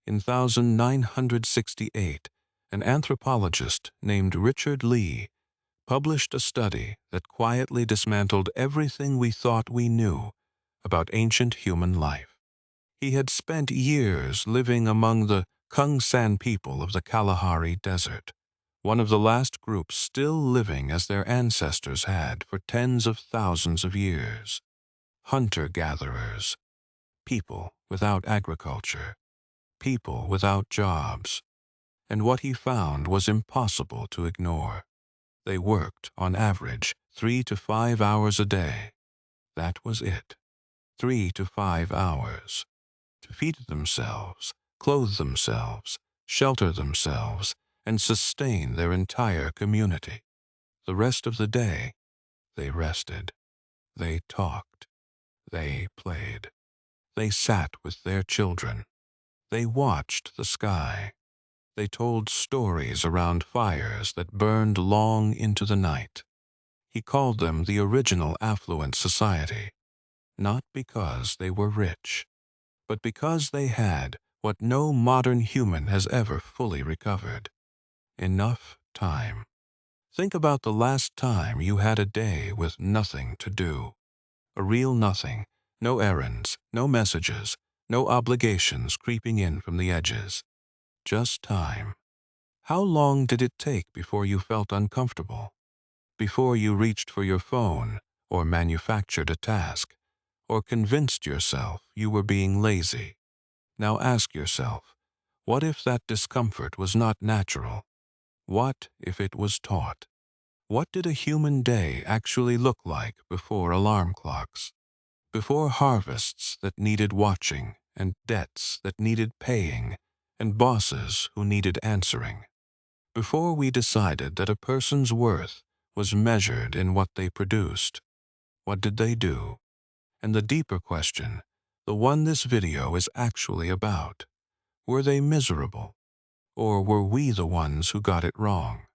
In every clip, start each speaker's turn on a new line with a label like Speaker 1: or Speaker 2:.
Speaker 1: In 1968, an anthropologist named Richard Lee published a study that quietly dismantled everything we thought we knew about ancient human life. He had spent years living among the Kungsan people of the Kalahari Desert, one of the last groups still living as their ancestors had for tens of thousands of years. Hunter-gatherers, people without agriculture, people without jobs. And what he found was impossible to ignore. They worked, on average, 3 to 5 hours a day. That was it. 3 to 5 hours. To feed themselves, clothe themselves, shelter themselves, and sustain their entire community. The rest of the day, they rested. They talked. They played. They sat with their children. They watched the sky. They told stories around fires that burned long into the night. He called them the original affluent society, not because they were rich, but because they had what no modern human has ever fully recovered: enough time. Think about the last time you had a day with nothing to do. A real nothing, no errands, no messages, no obligations creeping in from the edges. Just time. How long did it take before you felt uncomfortable? Before you reached for your phone, or manufactured a task, or convinced yourself you were being lazy? Now ask yourself, what if that discomfort was not natural? What if it was taught? What did a human day actually look like before alarm clocks? Before harvests that needed watching, and debts that needed paying, and bosses who needed answering? Before we decided that a person's worth was measured in what they produced, what did they do? And the deeper question, the one this video is actually about: were they miserable? Or were we the ones who got it wrong?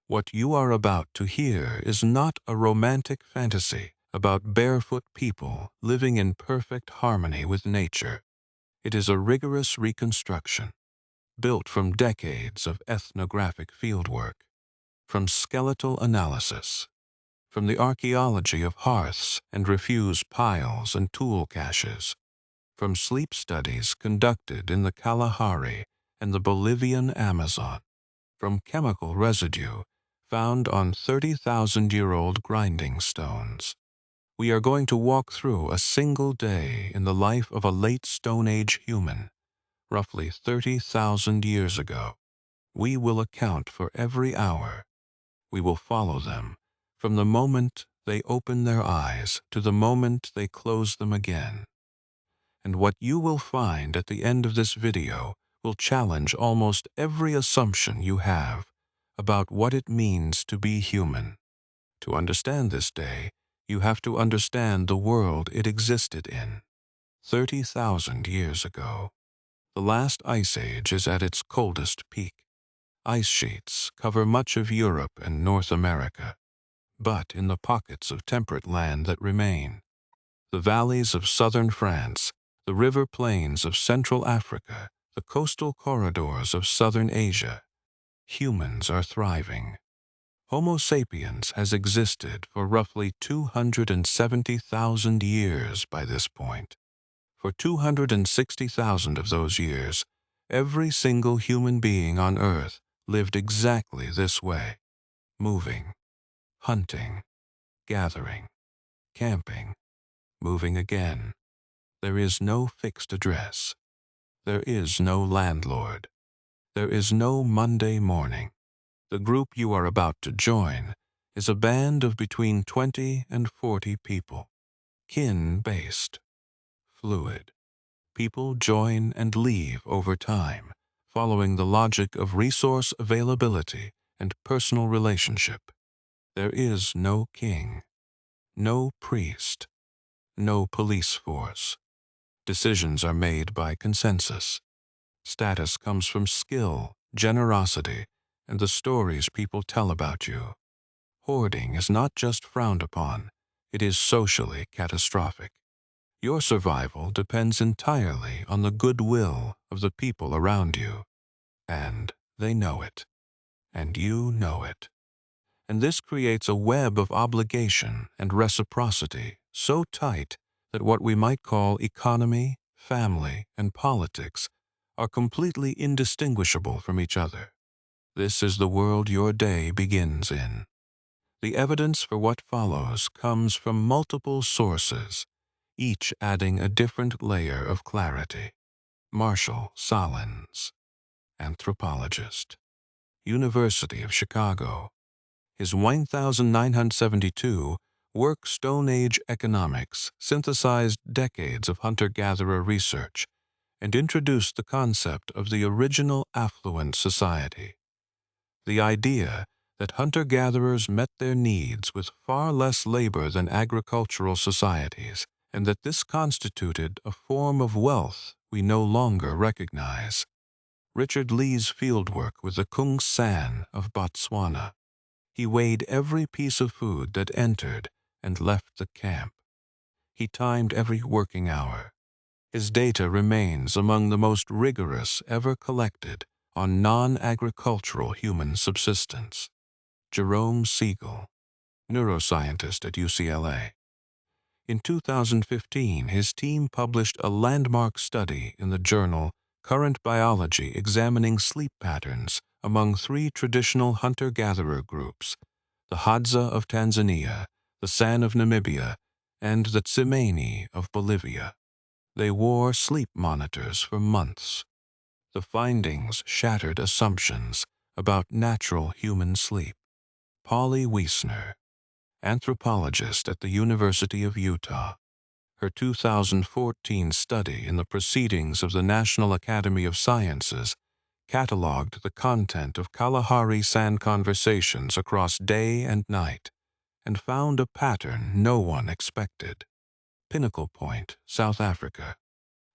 Speaker 1: What you are about to hear is not a romantic fantasy about barefoot people living in perfect harmony with nature. It is a rigorous reconstruction, built from decades of ethnographic fieldwork, from skeletal analysis, from the archaeology of hearths and refuse piles and tool caches, from sleep studies conducted in the Kalahari and the Bolivian Amazon, from chemical residue found on 30,000-year-old grinding stones. We are going to walk through a single day in the life of a late Stone Age human, roughly 30,000 years ago. We will account for every hour. We will follow them from the moment they open their eyes to the moment they close them again. And what you will find at the end of this video will challenge almost every assumption you have about what it means to be human. To understand this day, you have to understand the world it existed in. 30,000 years ago. The last ice age is at its coldest peak. Ice sheets cover much of Europe and North America, but in the pockets of temperate land that remain, the valleys of southern France, the river plains of Central Africa, the coastal corridors of southern Asia, humans are thriving. Homo sapiens has existed for roughly 270,000 years by this point. For 260,000 of those years, every single human being on Earth lived exactly this way: moving, hunting, gathering, camping, moving again. There is no fixed address. There is no landlord. There is no Monday morning. The group you are about to join is a band of between 20 and 40 people, kin-based, fluid. People join and leave over time, following the logic of resource availability and personal relationship. There is no king, no priest, no police force. Decisions are made by consensus. Status comes from skill, generosity, and the stories people tell about you. Hoarding is not just frowned upon, it is socially catastrophic. Your survival depends entirely on the goodwill of the people around you. And they know it. And you know it. And this creates a web of obligation and reciprocity so tight that what we might call economy, family, and politics are completely indistinguishable from each other. This is the world your day begins in. The evidence for what follows comes from multiple sources, each adding a different layer of clarity. Marshall Salins, anthropologist, University of Chicago. His 1972 work Stone Age Economics synthesized decades of hunter-gatherer research and introduced the concept of the original affluent society. The idea that hunter-gatherers met their needs with far less labor than agricultural societies, and that this constituted a form of wealth we no longer recognize. Richard Lee's fieldwork with the Kung San of Botswana. He weighed every piece of food that entered and left the camp. He timed every working hour. His data remains among the most rigorous ever collected on non-agricultural human subsistence. Jerome Siegel, neuroscientist at UCLA. In 2015, his team published a landmark study in the journal Current Biology examining sleep patterns among 3 traditional hunter-gatherer groups, the Hadza of Tanzania, the San of Namibia, and the Tsimane of Bolivia. They wore sleep monitors for months. The findings shattered assumptions about natural human sleep. Polly Wiessner, anthropologist at the University of Utah. Her 2014 study in the Proceedings of the National Academy of Sciences cataloged the content of Kalahari sand conversations across day and night and found a pattern no one expected. Pinnacle Point, South Africa,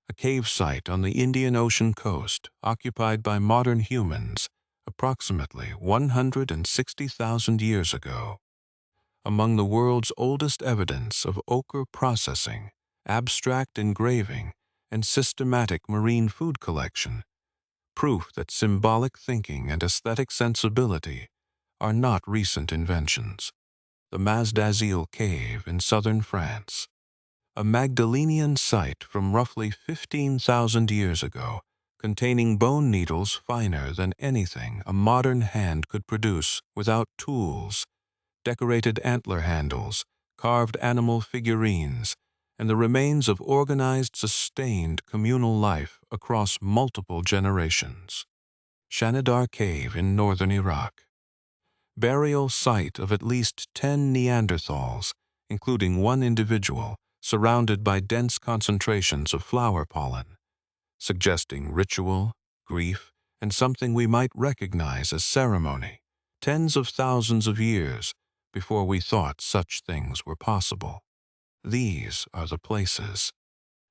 Speaker 1: a cave site on the Indian Ocean coast occupied by modern humans approximately 160,000 years ago. Among the world's oldest evidence of ochre processing, abstract engraving, and systematic marine food collection, proof that symbolic thinking and aesthetic sensibility are not recent inventions. The Mazdazil Cave in southern France, a Magdalenian site from roughly 15,000 years ago, containing bone needles finer than anything a modern hand could produce without tools, decorated antler handles, carved animal figurines, and the remains of organized, sustained communal life across multiple generations. Shanidar Cave in northern Iraq, burial site of at least 10 Neanderthals, including one individual, surrounded by dense concentrations of flower pollen, suggesting ritual, grief, and something we might recognize as ceremony, tens of thousands of years before we thought such things were possible. These are the places.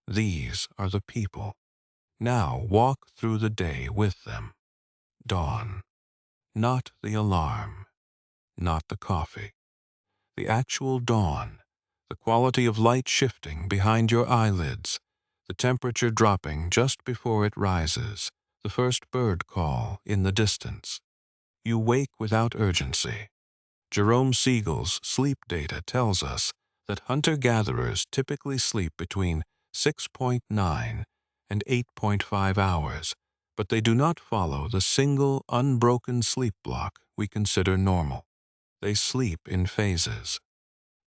Speaker 1: These are the people. Now walk through the day with them. Dawn. Not the alarm. Not the coffee. The actual dawn. The quality of light shifting behind your eyelids. The temperature dropping just before it rises. The first bird call in the distance. You wake without urgency. Jerome Siegel's sleep data tells us that hunter-gatherers typically sleep between 6.9 and 8.5 hours, but they do not follow the single, unbroken sleep block we consider normal. They sleep in phases.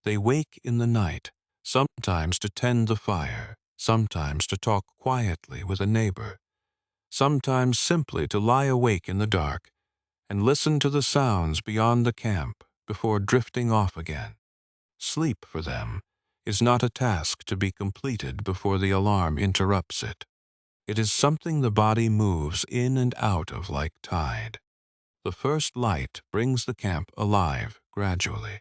Speaker 1: They wake in the night, sometimes to tend the fire, sometimes to talk quietly with a neighbor, sometimes simply to lie awake in the dark and listen to the sounds beyond the camp before drifting off again. Sleep for them is not a task to be completed before the alarm interrupts it. It is something the body moves in and out of like tide. The first light brings the camp alive gradually.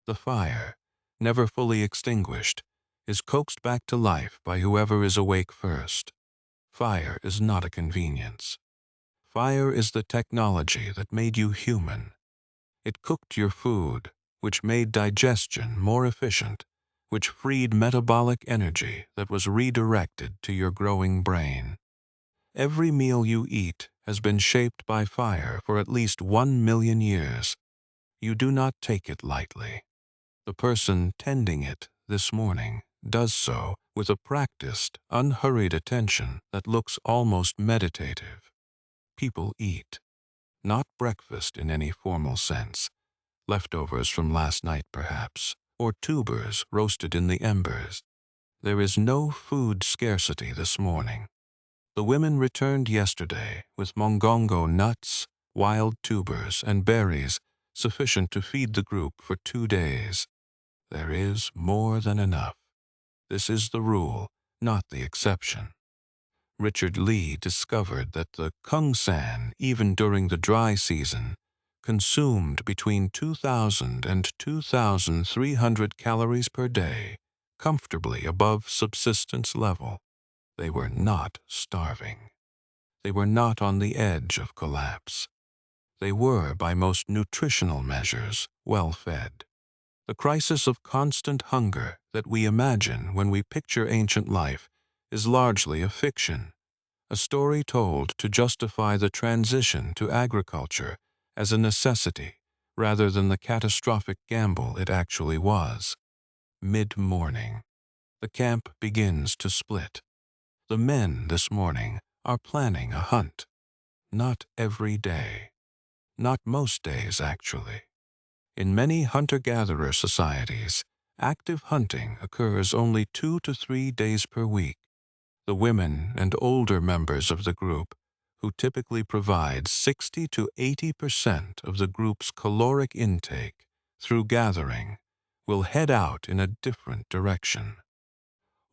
Speaker 1: The fire, never fully extinguished, is coaxed back to life by whoever is awake first. Fire is not a convenience. Fire is the technology that made you human. It cooked your food, which made digestion more efficient, which freed metabolic energy that was redirected to your growing brain. Every meal you eat has been shaped by fire for at least 1 million years. You do not take it lightly. The person tending it this morning does so with a practiced, unhurried attention that looks almost meditative. People eat, not breakfast in any formal sense, leftovers from last night perhaps, or tubers roasted in the embers. There is no food scarcity this morning. The women returned yesterday with mongongo nuts, wild tubers, and berries sufficient to feed the group for 2 days. There is more than enough. This is the rule, not the exception. Richard Lee discovered that the Kungsan, even during the dry season, consumed between 2,000 and 2,300 calories per day, comfortably above subsistence level. They were not starving. They were not on the edge of collapse. They were, by most nutritional measures, well fed. The crisis of constant hunger that we imagine when we picture ancient life is largely a fiction, a story told to justify the transition to agriculture as a necessity rather than the catastrophic gamble it actually was. Mid-morning. The camp begins to split. The men this morning are planning a hunt. Not every day. Not most days, actually. In many hunter-gatherer societies, active hunting occurs only 2 to 3 days per week. The women and older members of the group, who typically provide 60 to 80% of the group's caloric intake through gathering, will head out in a different direction.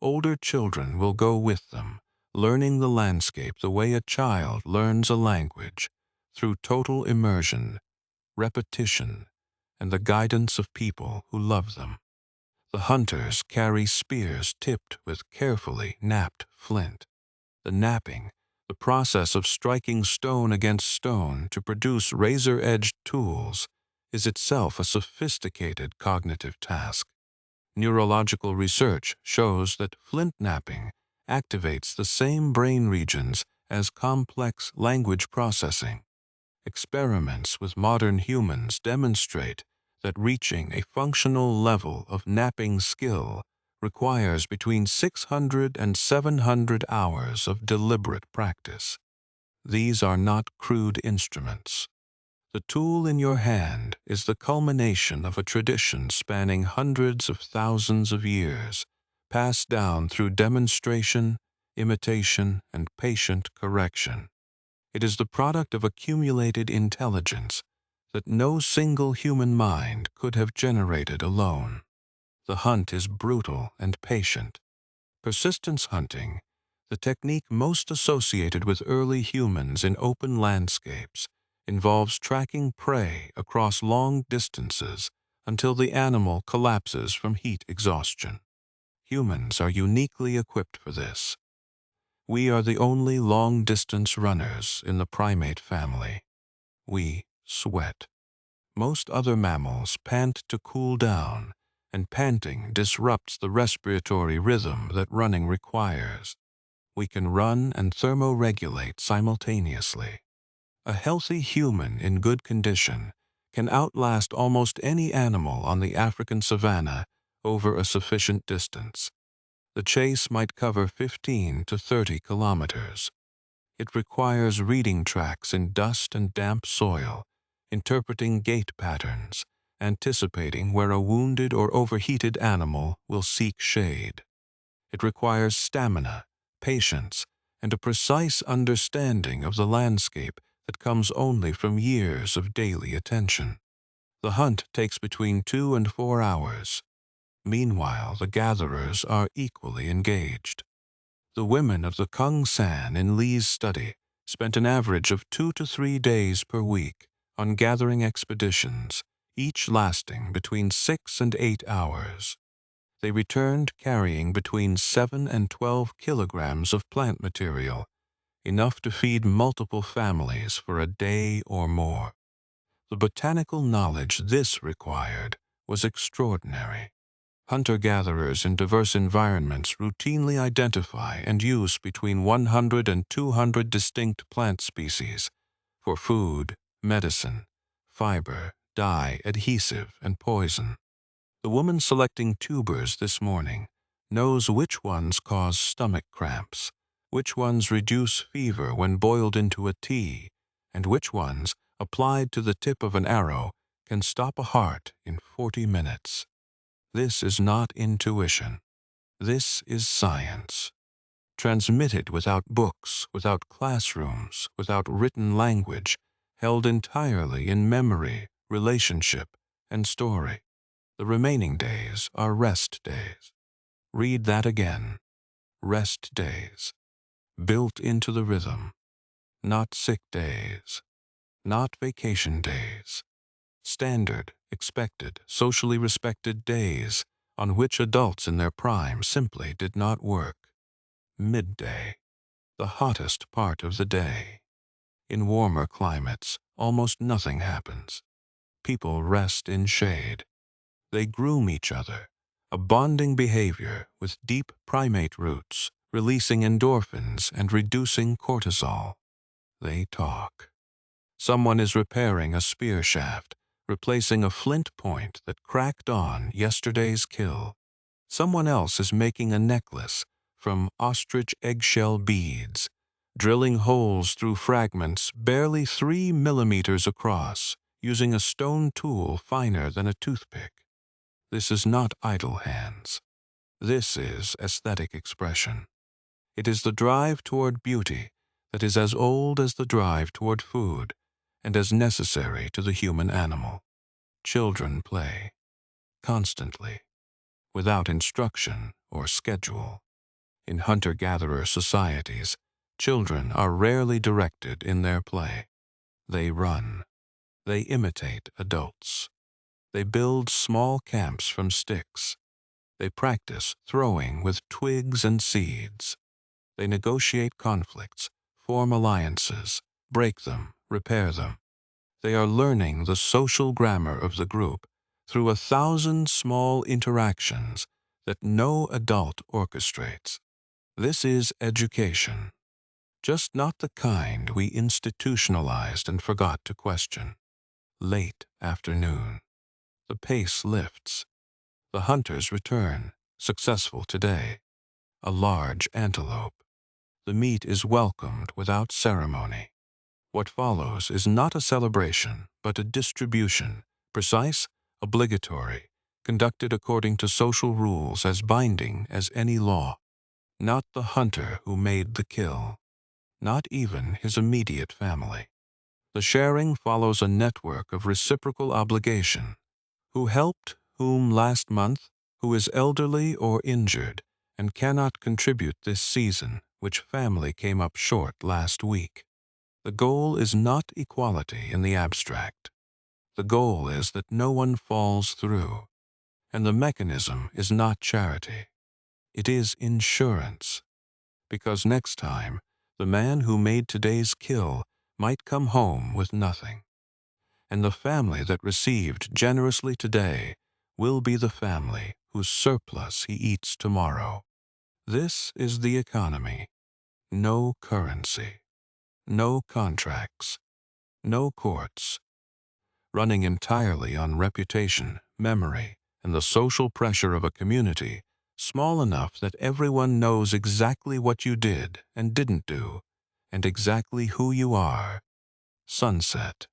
Speaker 1: Older children will go with them, learning the landscape the way a child learns a language, through total immersion, repetition, and the guidance of people who love them. The hunters carry spears tipped with carefully knapped flint. The knapping, the process of striking stone against stone to produce razor-edged tools, is itself a sophisticated cognitive task. Neurological research shows that flint knapping activates the same brain regions as complex language processing. Experiments with modern humans demonstrate that reaching a functional level of knapping skill requires between 600 and 700 hours of deliberate practice. These are not crude instruments. The tool in your hand is the culmination of a tradition spanning hundreds of thousands of years, passed down through demonstration, imitation, and patient correction. It is the product of accumulated intelligence that no single human mind could have generated alone. The hunt is brutal and patient. Persistence hunting, the technique most associated with early humans in open landscapes, involves tracking prey across long distances until the animal collapses from heat exhaustion. Humans are uniquely equipped for this. We are the only long-distance runners in the primate family. We sweat. Most other mammals pant to cool down, and panting disrupts the respiratory rhythm that running requires. We can run and thermoregulate simultaneously. A healthy human in good condition can outlast almost any animal on the African savanna over a sufficient distance. The chase might cover 15 to 30 kilometers. It requires reading tracks in dust and damp soil, interpreting gait patterns, anticipating where a wounded or overheated animal will seek shade. It requires stamina, patience, and a precise understanding of the landscape that comes only from years of daily attention. The hunt takes between 2 and 4 hours. Meanwhile, the gatherers are equally engaged. The women of the Kungsan in Lee's study spent an average of 2 to 3 days per week on gathering expeditions, each lasting between 6 and 8 hours. They returned carrying between 7 and 12 kilograms of plant material, enough to feed multiple families for a day or more. The botanical knowledge this required was extraordinary. Hunter-gatherers in diverse environments routinely identify and use between 100 and 200 distinct plant species for food, medicine, fiber, dye, adhesive, and poison. The woman selecting tubers this morning knows which ones cause stomach cramps, which ones reduce fever when boiled into a tea, and which ones, applied to the tip of an arrow, can stop a heart in 40 minutes. This is not intuition. This is science. Transmitted without books, without classrooms, without written language, held entirely in memory, relationship, and story. The remaining days are rest days. Read that again. Rest days. Built into the rhythm. Not sick days. Not vacation days. Standard, expected, socially respected days on which adults in their prime simply did not work. Midday. The hottest part of the day. In warmer climates, almost nothing happens. People rest in shade. They groom each other, a bonding behavior with deep primate roots, releasing endorphins and reducing cortisol. They talk. Someone is repairing a spear shaft, replacing a flint point that cracked on yesterday's kill. Someone else is making a necklace from ostrich eggshell beads, drilling holes through fragments barely 3 millimeters across, using a stone tool finer than a toothpick. This is not idle hands. This is aesthetic expression. It is the drive toward beauty that is as old as the drive toward food and as necessary to the human animal. Children play, constantly, without instruction or schedule. In hunter-gatherer societies, children are rarely directed in their play. They run. They imitate adults. They build small camps from sticks. They practice throwing with twigs and seeds. They negotiate conflicts, form alliances, break them, repair them. They are learning the social grammar of the group through 1,000 small interactions that no adult orchestrates. This is education, just not the kind we institutionalized and forgot to question. Late afternoon. The pace lifts. The hunters return, successful today. A large antelope. The meat is welcomed without ceremony. What follows is not a celebration, but a distribution, precise, obligatory, conducted according to social rules as binding as any law. Not the hunter who made the kill, not even his immediate family. The sharing follows a network of reciprocal obligation. Who helped whom last month, who is elderly or injured, and cannot contribute this season, which family came up short last week. The goal is not equality in the abstract. The goal is that no one falls through, and the mechanism is not charity. It is insurance, because next time, the man who made today's kill might come home with nothing, and the family that received generously today will be the family whose surplus he eats tomorrow. This is the economy. No currency. No contracts. No courts. Running entirely on reputation, memory, and the social pressure of a community, small enough that everyone knows exactly what you did and didn't do, and exactly who you are. Sunset.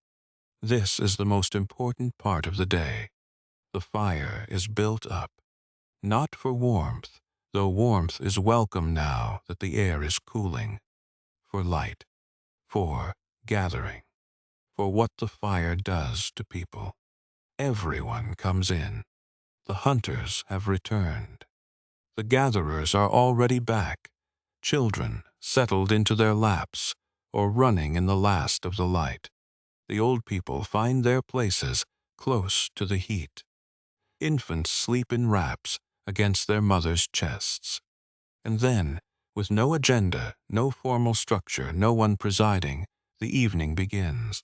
Speaker 1: This is the most important part of the day. The fire is built up, not for warmth, though warmth is welcome now that the air is cooling, for light, for gathering, for what the fire does to people. Everyone comes in. The hunters have returned. The gatherers are already back, children settled into their laps or running in the last of the light. The old people find their places close to the heat. Infants sleep in wraps against their mothers' chests. And then, with no agenda, no formal structure, no one presiding, the evening begins.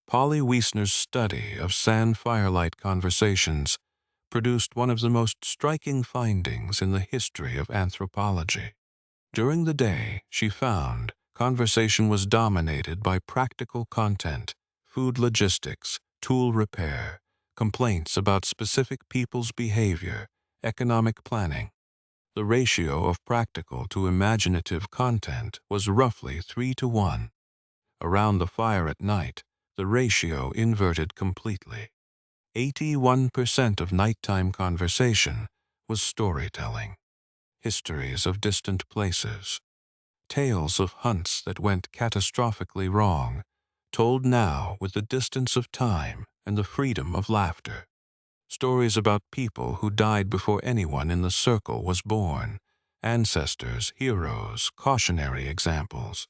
Speaker 1: Polly Wiessner's study of sand firelight conversations produced one of the most striking findings in the history of anthropology. During the day, she found, conversation was dominated by practical content, food logistics, tool repair, complaints about specific people's behavior, economic planning. The ratio of practical to imaginative content was roughly 3-to-1. Around the fire at night, the ratio inverted completely. 81% of nighttime conversation was storytelling, histories of distant places, tales of hunts that went catastrophically wrong, told now with the distance of time and the freedom of laughter. Stories about people who died before anyone in the circle was born, ancestors, heroes, cautionary examples.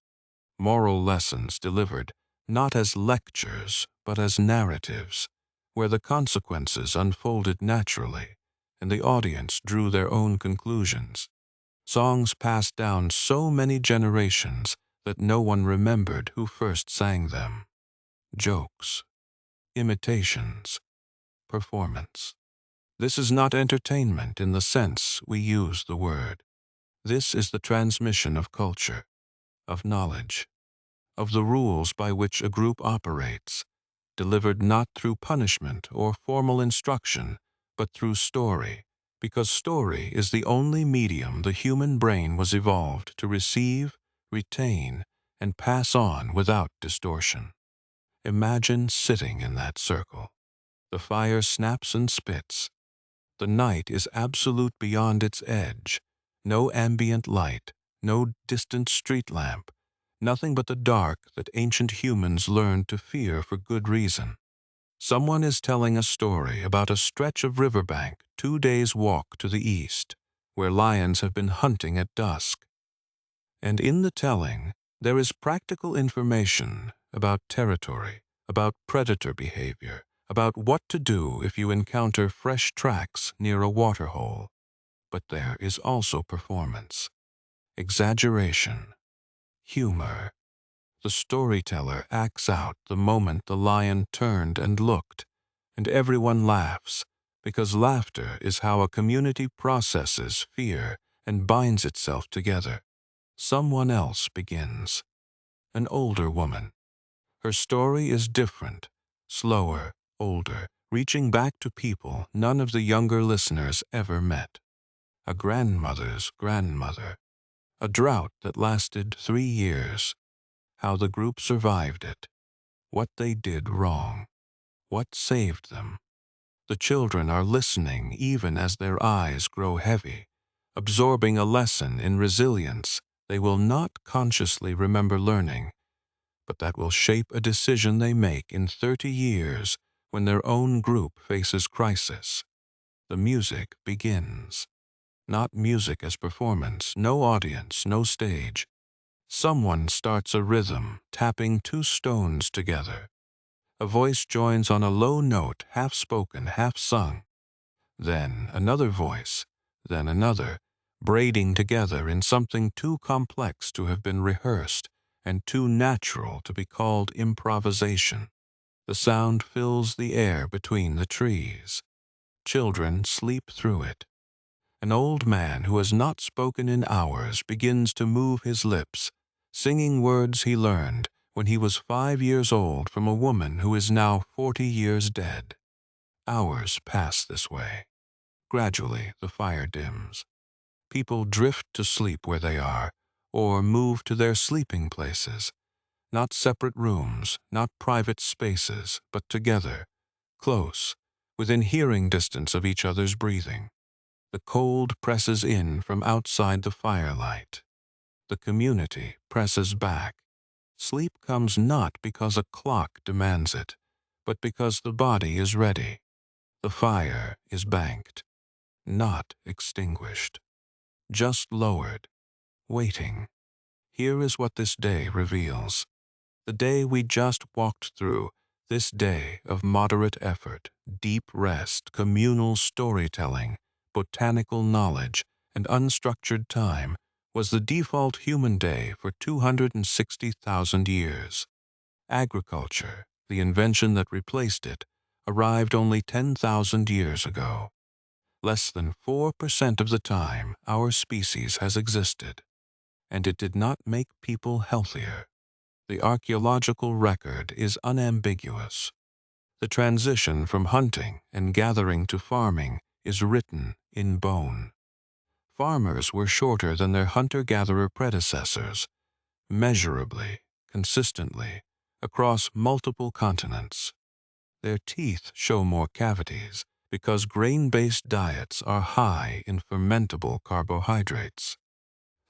Speaker 1: Moral lessons delivered not as lectures but as narratives, where the consequences unfolded naturally and the audience drew their own conclusions. Songs passed down so many generations that no one remembered who first sang them. Jokes, imitations, performance. This is not entertainment in the sense we use the word. This is the transmission of culture, of knowledge, of the rules by which a group operates, delivered not through punishment or formal instruction, but through story, because story is the only medium the human brain was evolved to receive, retain, and pass on without distortion. Imagine sitting in that circle. The fire snaps and spits. The night is absolute beyond its edge. No ambient light, no distant street lamp, nothing but the dark that ancient humans learned to fear for good reason. Someone is telling a story about a stretch of riverbank 2 days' walk to the east, where lions have been hunting at dusk. And in the telling, there is practical information about territory, about predator behavior, about what to do if you encounter fresh tracks near a waterhole. But there is also performance, exaggeration, humor. The storyteller acts out the moment the lion turned and looked, and everyone laughs, because laughter is how a community processes fear and binds itself together. Someone else begins. An older woman. Her story is different, slower, older, reaching back to people none of the younger listeners ever met. A grandmother's grandmother. A drought that lasted 3 years. How the group survived it. What they did wrong. What saved them. The children are listening even as their eyes grow heavy, absorbing a lesson in resilience they will not consciously remember learning, but that will shape a decision they make in 30 years when their own group faces crisis. The music begins. Not music as performance, no audience, no stage. Someone starts a rhythm, tapping 2 stones together. A voice joins on a low note, half spoken, half sung. Then another voice, then another, braiding together in something too complex to have been rehearsed and too natural to be called improvisation. The sound fills the air between the trees. Children sleep through it. An old man who has not spoken in hours begins to move his lips, singing words he learned when he was 5 years old from a woman who is now 40 years dead. Hours pass this way. Gradually, the fire dims. People drift to sleep where they are, or move to their sleeping places. Not separate rooms, not private spaces, but together, close, within hearing distance of each other's breathing. The cold presses in from outside the firelight. The community presses back. Sleep comes not because a clock demands it, but because the body is ready. The fire is banked, not extinguished, just lowered, waiting. Here is what this day reveals. The day we just walked through, this day of moderate effort, deep rest, communal storytelling, botanical knowledge, and unstructured time, was the default human day for 260,000 years. Agriculture, the invention that replaced it, arrived only 10,000 years ago. Less than 4% of the time our species has existed, and it did not make people healthier. The archaeological record is unambiguous. The transition from hunting and gathering to farming is written in bone. Farmers were shorter than their hunter-gatherer predecessors, measurably, consistently, across multiple continents. Their teeth show more cavities because grain-based diets are high in fermentable carbohydrates.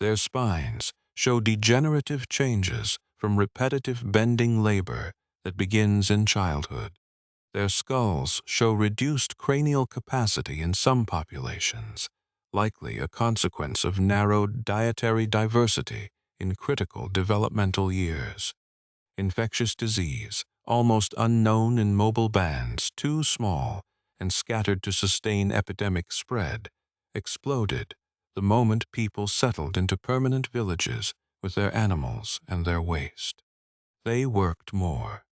Speaker 1: Their spines show degenerative changes from repetitive bending labor that begins in childhood. Their skulls show reduced cranial capacity in some populations, likely a consequence of narrowed dietary diversity in critical developmental years. Infectious disease, almost unknown in mobile bands too small and scattered to sustain epidemic spread, exploded the moment people settled into permanent villages with their animals and their waste. They worked more,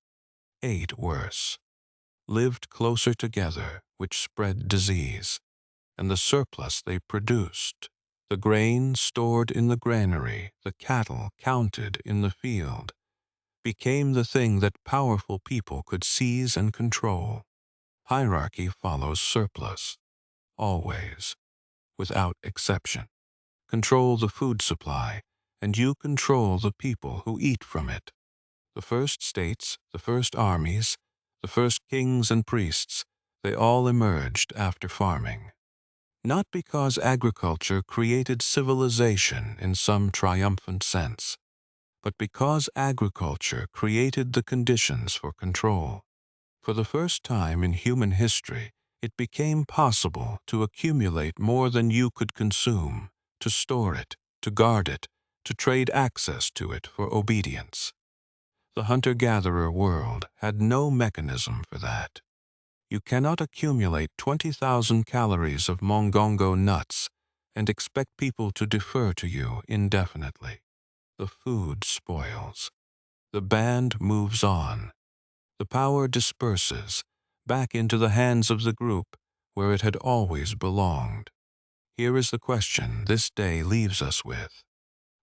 Speaker 1: ate worse, lived closer together, which spread disease, and the surplus they produced, the grain stored in the granary, the cattle counted in the field, became the thing that powerful people could seize and control. Hierarchy follows surplus, always, without exception. Control the food supply, and you control the people who eat from it. The first states, the first armies, the first kings and priests, they all emerged after farming. Not because agriculture created civilization in some triumphant sense, but because agriculture created the conditions for control. For the first time in human history, it became possible to accumulate more than you could consume, to store it, to guard it, to trade access to it for obedience. The hunter-gatherer world had no mechanism for that. You cannot accumulate 20,000 calories of mongongo nuts and expect people to defer to you indefinitely. The food spoils. The band moves on. The power disperses back into the hands of the group where it had always belonged. Here is the question this day leaves us with.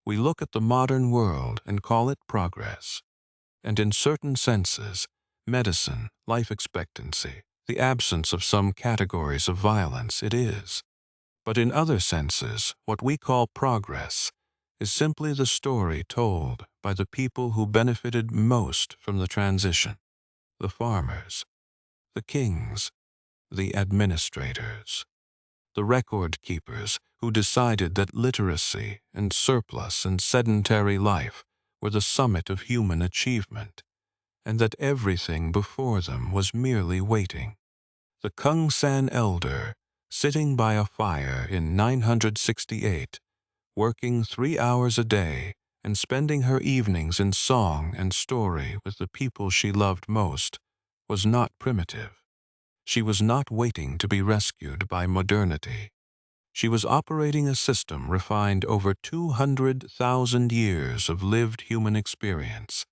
Speaker 1: We look at the modern world and call it progress. And in certain senses, medicine, life expectancy, the absence of some categories of violence, it is. But in other senses, what we call progress is simply the story told by the people who benefited most from the transition. The farmers, the kings, the administrators, the record keepers who decided that literacy and surplus and sedentary life were the summit of human achievement, and that everything before them was merely waiting. The Kung San elder, sitting by a fire in 968, working 3 hours a day and spending her evenings in song and story with the people she loved most, was not primitive. She was not waiting to be rescued by modernity. She was operating a system refined over 200,000 years of lived human experience,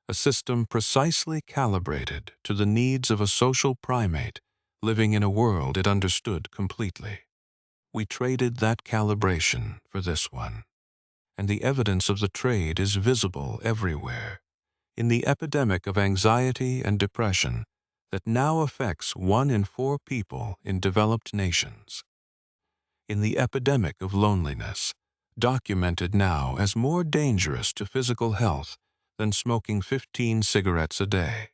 Speaker 1: a system precisely calibrated to the needs of a social primate living in a world it understood completely. We traded that calibration for this one, and the evidence of the trade is visible everywhere, in the epidemic of anxiety and depression that now affects 1 in 4 people in developed nations, in the epidemic of loneliness, documented now as more dangerous to physical health than smoking 15 cigarettes a day,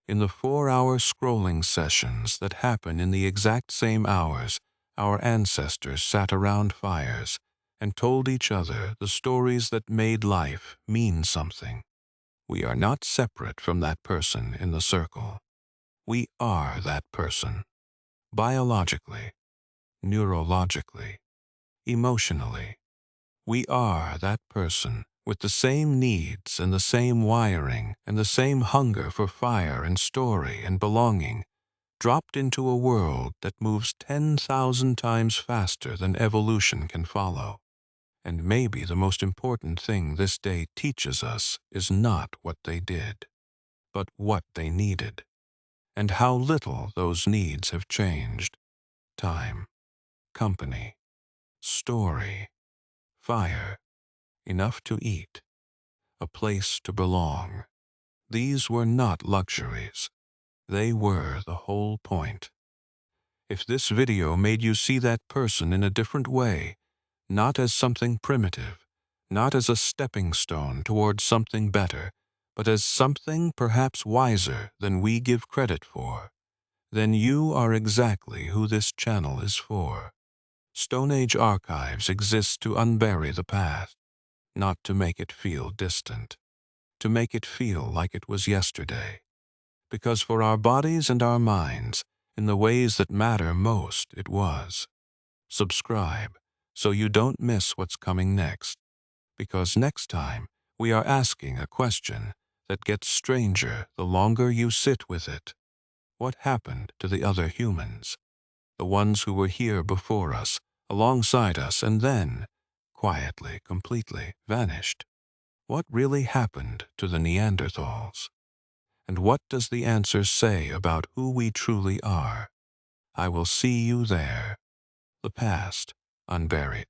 Speaker 1: in the 4-hour scrolling sessions that happen in the exact same hours our ancestors sat around fires and told each other the stories that made life mean something. We are not separate from that person in the circle. We are that person, biologically, neurologically, emotionally. We are that person with the same needs and the same wiring and the same hunger for fire and story and belonging, dropped into a world that moves 10,000 times faster than evolution can follow. And maybe the most important thing this day teaches us is not what they did, but what they needed, and how little those needs have changed. Time. company, story, fire, enough to eat, a place to belong. These were not luxuries. They were the whole point. If this video made you see that person in a different way, not as something primitive, not as a stepping stone towards something better, but as something perhaps wiser than we give credit for, then you are exactly who this channel is for. Stone Age archives exist to unbury the past, not to make it feel distant, to make it feel like it was yesterday. Because for our bodies and our minds, in the ways that matter most, it was. Subscribe so you don't miss what's coming next, because next time we are asking a question that gets stranger the longer you sit with it. What happened to the other humans? The ones who were here before us, alongside us, and then, quietly, completely, vanished. What really happened to the Neanderthals? And what does the answer say about who we truly are? I will see you there. The past unburied.